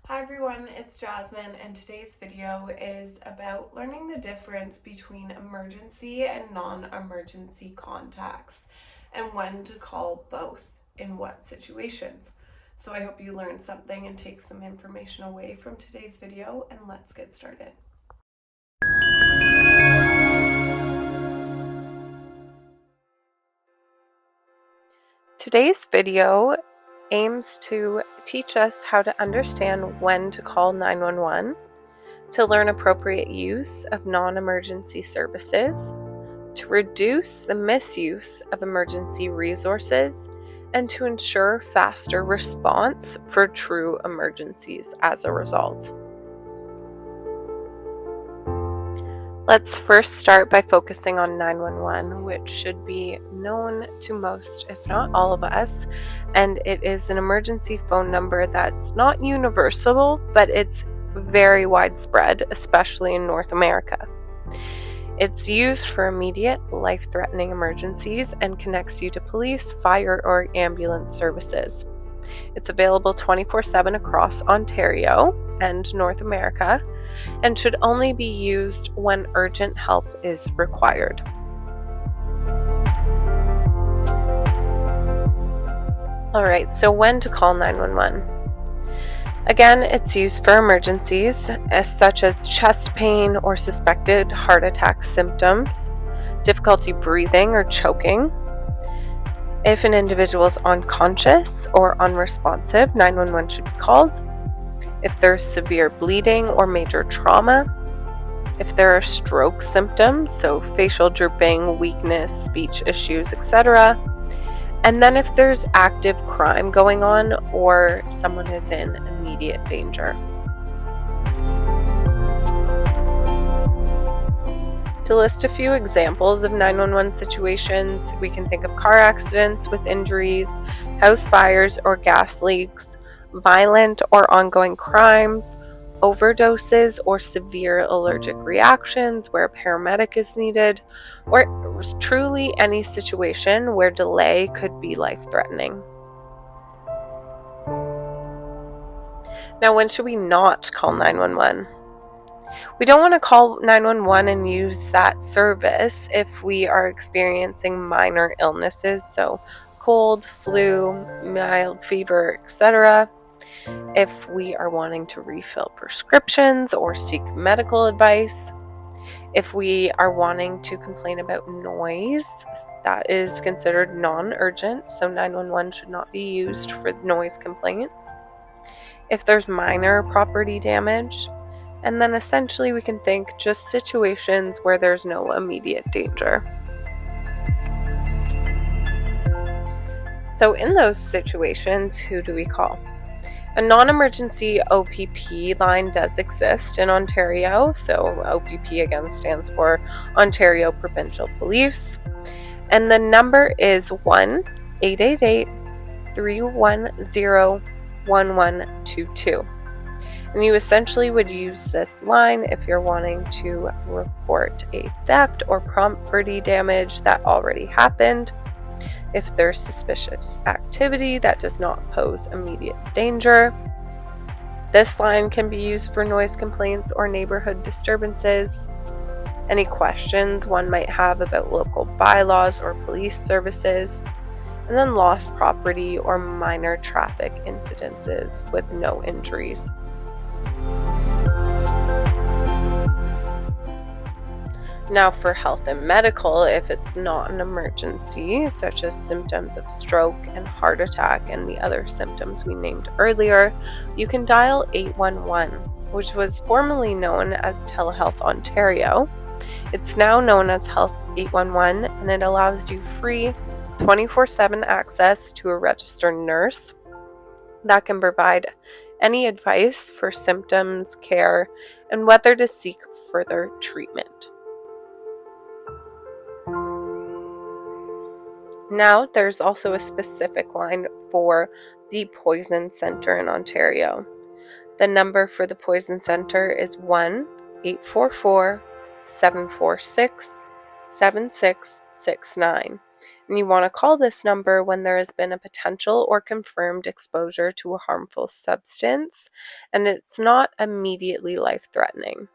Hi everyone, it's Jasmine, and today's video is about learning the difference between emergency and non-emergency contacts and when to call both in what situations. So I hope you learned something and take some information away from today's video, and let's get started. Today's video aims to teach us how to understand when to call 911, to learn appropriate use of non-emergency services, to reduce the misuse of emergency resources, and to ensure faster response for true emergencies as a result. Let's first start by focusing on 911, which should be known to most, if not all of us, and it is an emergency phone number that's not universal, but it's very widespread, especially in North America. It's used for immediate, life-threatening emergencies and connects you to police, fire, or ambulance services. It's available 24/7 across Ontario and North America and should only be used when urgent help is required. Alright, so when to call 911? Again, it's used for emergencies such as chest pain or suspected heart attack symptoms, difficulty breathing or choking. If an individual is unconscious or unresponsive, 911 should be called. If there's severe bleeding or major trauma. If there are stroke symptoms, so facial drooping, weakness, speech issues, etc. And then if there's active crime going on or someone is in immediate danger. To list a few examples of 911 situations, we can think of car accidents with injuries, house fires or gas leaks, violent or ongoing crimes, overdoses or severe allergic reactions where a paramedic is needed, or truly any situation where delay could be life-threatening. Now, when should we not call 911? We don't want to call 911 and use that service if we are experiencing minor illnesses, so cold, flu, mild fever, etc. If we are wanting to refill prescriptions or seek medical advice. If we are wanting to complain about noise, that is considered non-urgent, so 911 should not be used for noise complaints. If there's minor property damage, and then essentially we can think just situations where there's no immediate danger. So in those situations, who do we call? A non-emergency OPP line does exist in Ontario, so OPP again stands for Ontario Provincial Police, and the number is 1-888-310-1122. And you essentially would use this line if you're wanting to report a theft or property damage that already happened, if there's suspicious activity that does not pose immediate danger. This line can be used for noise complaints or neighborhood disturbances, any questions one might have about local bylaws or police services, and then lost property or minor traffic incidences with no injuries. Now for health and medical, if it's not an emergency, such as symptoms of stroke and heart attack and the other symptoms we named earlier, you can dial 811, which was formerly known as Telehealth Ontario. It's now known as Health 811, and it allows you free 24/7 access to a registered nurse that can provide any advice for symptoms, care, and whether to seek further treatment. Now, there's also a specific line for the Poison Centre in Ontario. The number for the Poison Centre is 1-844-746-7669, And you want to call this number when there has been a potential or confirmed exposure to a harmful substance, and it's not immediately life-threatening.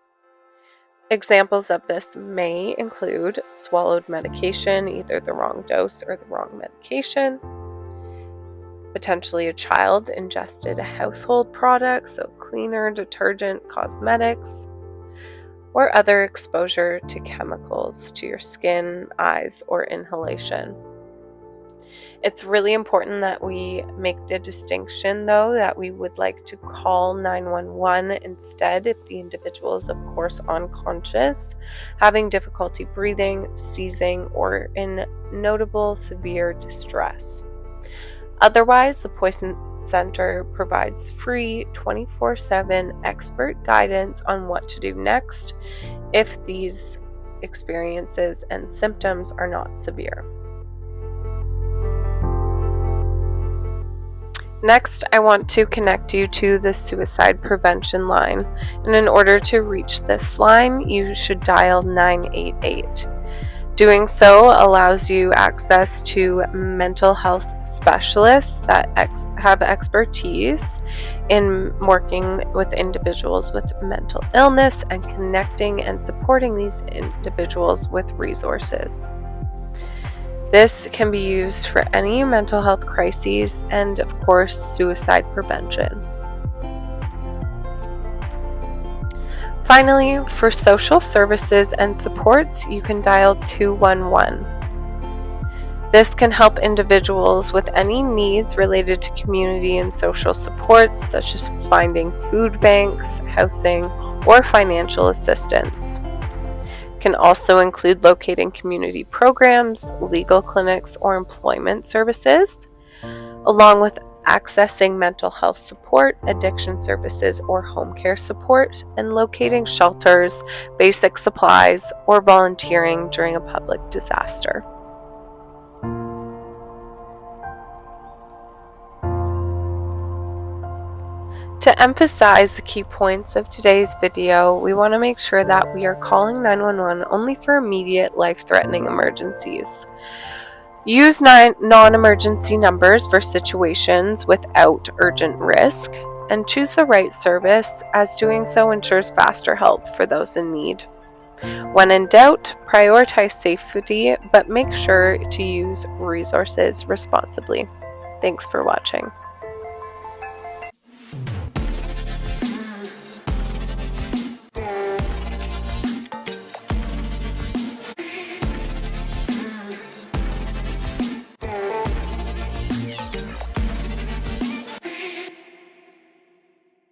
Examples of this may include swallowed medication, either the wrong dose or the wrong medication. Potentially a child ingested a household product, so cleaner, detergent, cosmetics, or other exposure to chemicals to your skin, eyes, or inhalation. It's really important that we make the distinction, though, that we would like to call 911 instead if the individual is, of course, unconscious, having difficulty breathing, seizing, or in notable severe distress. Otherwise, the Poison Center provides free 24/7 expert guidance on what to do next if these experiences and symptoms are not severe. Next, I want to connect you to the suicide prevention line. And in order to reach this line, you should dial 988. Doing so allows you access to mental health specialists that have expertise in working with individuals with mental illness and connecting and supporting these individuals with resources. This can be used for any mental health crises and, of course, suicide prevention. Finally, for social services and supports, you can dial 211. This can help individuals with any needs related to community and social supports, such as finding food banks, housing, or financial assistance. Can also include locating community programs, legal clinics, or employment services, along with accessing mental health support, addiction services, or home care support, and locating shelters, basic supplies, or volunteering during a public disaster. To emphasize the key points of today's video, we want to make sure that we are calling 911 only for immediate life-threatening emergencies. Use non-emergency numbers for situations without urgent risk, and choose the right service, as doing so ensures faster help for those in need. When in doubt, prioritize safety, but make sure to use resources responsibly. Thanks for watching.